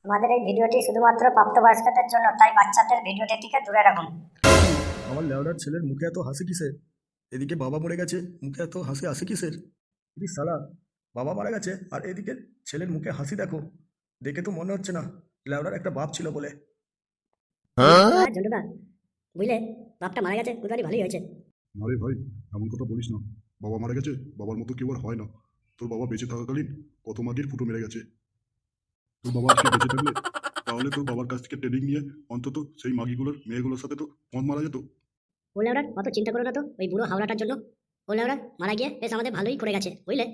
আমাদের এই ভিডিওটি শুধুমাত্র প্রাপ্তবয়স্কদের জন্য, তাই বাচ্চাদের ভিডিওটি থেকে দূরে রাখুন। আমার লেওড়ার ছেলের মুখে এত হাসি কিসের? এদিকে বাবা মরে গেছে, মুখে এত হাসি হাসি কিসের? এদিকে সালা, বাবা মারা গেছে আর এদিকে ছেলের মুখে হাসি দেখো। দেখে তো মনে হচ্ছে না লেওড়ার একটা বাপ ছিল বলে। ঝন্টুদা, বুঝলে, বাপটা মারা গেছে, বুঝলি ভালোই হয়েছে। আরে ভাই, এমন কথা বলিস না। বাবা মারা গেছে, বাবার মতো কেউ আর হয় না। তোর বাবা বেঁচে থাকাকালীন কত মাগির ফুটো মেরে গেছে। তোর বাবা আজকে বেঁচে থাকলে তাহলে তোর বাবার কাছ থেকে ট্রেনিং নিয়ে অন্তত সেই মাগিগুলোর মেয়েগুলোর সাথে তো মন মারা যেত। বলে ওরা অত চিন্তা করো না তো ওই বুড়ো হাওড়াটার জন্য। বলে ওরা মারা গিয়ে বেশ আমাদের ভালোই করে গেছে, বুঝলে।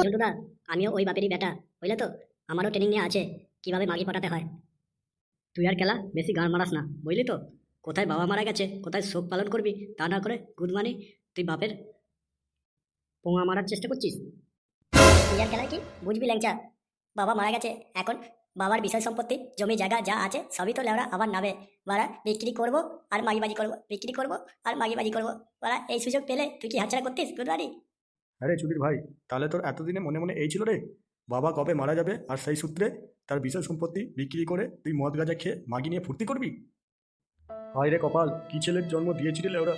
ঝন্টুদা, আমিও ওই বাপেরই বেটা, বুঝলে তো। আমারও ট্রেনিং নিয়ে আছে কিভাবে মাগি পাঠাতে হয়। তুই আর খেলা বেশি গান মারাস না, বুঝলি তো। কোথায় বাবা মারা গেছে, কোথায় শোক পালন করবি, তা না করে গুদমানি তুই বাপের পোঙা মারার চেষ্টা করছিস। তুই আর খেলা কি বুঝবি ল্যাংচা? বাবা মারা গেছে, এখন বাবার বিষয় সম্পত্তি জমি জায়গা যা আছে সবই তো লেওড়া আমার নামে। বাড়া বিক্রি করবো আর মাগিবাজি করবো, বিক্রি করবো আর মাগিবাজি করবো। বাড়া এই সুযোগ পেলে তুই কি হাতছাড়া করতিস গুদমানি? আরে চুদির ভাই, তাহলে তোর এতদিনে মনে মনে এই ছিল রে, বাবা কবে মারা যাবে আর সেই সূত্রে তার বিষয় সম্পত্তি বিক্রি করে তুই মদ গাঁজা খেয়ে মাগি নিয়ে ফুর্তি করবি? হায় রে কপাল, কি ছেলের জন্ম দিয়েছিলি লেওড়া।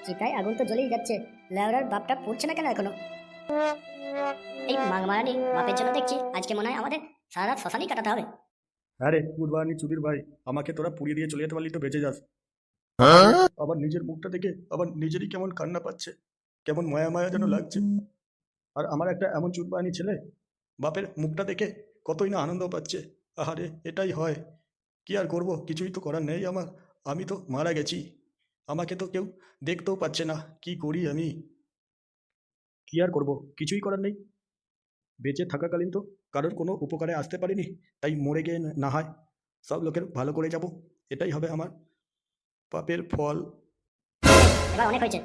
চিতায় আগুন তো জ্বলেই যাচ্ছে, লেওড়ার বাপটা পড়ছে না কেন এখনো? এই মাগমারানি বাপের জন্য দেখছি আজকে মনে হয় আমাদের সারা রাত শ্মশানেই কাটাতে হবে। আরে কুরবানি চুদির ভাই, আমাকে তোরা পুড়িয়ে দিয়ে চলে যেতে পারলি তো বেঁচে যাস। আবার নিজের মুখটা দেখে আবার নিজেরই কেমন কান্না পাচ্ছে, কেমন মায়া মায়া যেন লাগছে। আর আমার একটা এমন চুদবাহিনী ছেলে, বাপের মুখটা দেখে কতই না আনন্দ পাচ্ছে। আহারে, এটাই হয়। কি আর করব, কিছুই তো করার নেই আমার। আমি তো মারা গেছি, আমাকে তো কেউ দেখতেও পাচ্ছে না। কি করি আমি? কি আর করব, কিছুই করার নেই। বেঁচে থাকাকালীন তো কারোর কোনো উপকারে আসতে পারিনি, তাই মরে গিয়ে না হয় সব লোকের ভালো করে যাব। এটাই হবে আমার পাপের ফল। এবার অনেক হয়েছে,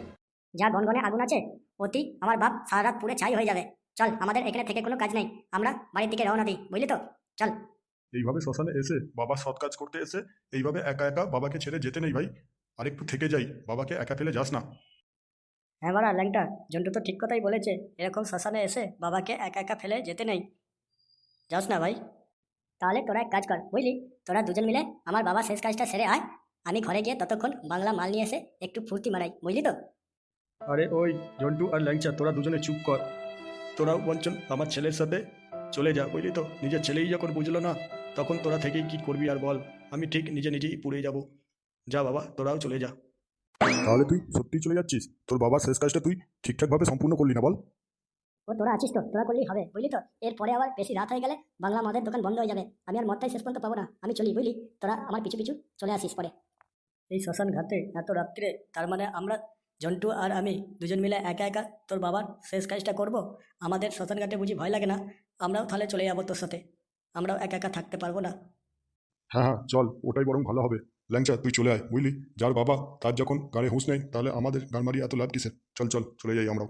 যা গনগনে আগুন আছে অতি আমার বাপ সারা রাত পুড়ে ছাই হয়ে যাবে। চল, আমাদের এখানে থেকে কোনো কাজ নেই, আমরা বাড়ির দিকে রওনা দিই, বুঝলি তো। চল। এইভাবে শ্মশানে এসে বাবা সৎ কাজ করতে এসে এইভাবে একা একা বাবাকে ছেড়ে যেতে নেই ভাই। আরেকটু থেকে যাই, বাবাকে একা ফেলে যাস না। হ্যাঁ বাড়া ল্যাংটা, জন্টু তো ঠিক কথাই বলেছে। এরকম শ্মশানে এসে বাবাকে একা একা ফেলে যেতে নেই, যাস না ভাই। তাহলে তোরা এক কাজ কর, বুঝলি, তোরা দুজন মিলে আমার বাবা শেষ কাজটা সেরে আয়। আমি ঘরে গিয়ে ততক্ষণ বাংলা মাল নিয়ে এসে একটু ফুর্তি মারাই, বুঝলি তো। আরে ওই জন্টু আর ল্যাংচা, তোরা দুজনে চুপ কর। তোরাও বঞ্চন আমার ছেলের সাথে চলে যা, বুঝলি তো। নিজের ছেলেই যখন বুঝলো না, তখন তোরা থেকেই কি করবি আর বল। আমি ঠিক নিজে নিজেই পুড়ে যাব। যা বাবা, তোরাও চলে যা। তাহলে তুই সত্যিই চলে যাচ্ছিস? তোর বাবার শেষ কাজটা তুই ঠিকঠাকভাবে সম্পূর্ণ করলি না বল? ও তোরা আছিস তো, তোরা করলেই হবে, বুঝলি তো। এরপরে আবার বেশি রাত হয়ে গেলে বাংলা মদের দোকান বন্ধ হয়ে যাবে, আমি আর মদটাই শেষ পর্যন্ত পাবো না। আমি চলি, বুঝলি। তোরা আমার পিছু পিছু চলে আসিস পরে। এই শ্মশান ঘাটে এত রাত্রে, তার মানে আমরা জন্টু আর আমি দুজন মিলে একা একা তোর বাবার শেষ কাজটা করব? আমাদের শ্মশান ঘাটে বুঝি ভয় লাগে না? আমরাও তাহলে চলে যাবো তোর সাথে, আমরাও একা একা থাকতে পারবো না। হ্যাঁ হ্যাঁ, চল, ওটাই বরং ভালো হবে। ল্যাংচা, তুই চলে আয়, বুঝলি। যার বাবা তার যখন গাড়ি হুঁশ নেই, তাহলে আমাদের গান মারিয়ে এত লাভ কিসের? চল চল, চলে যাই আমরাও।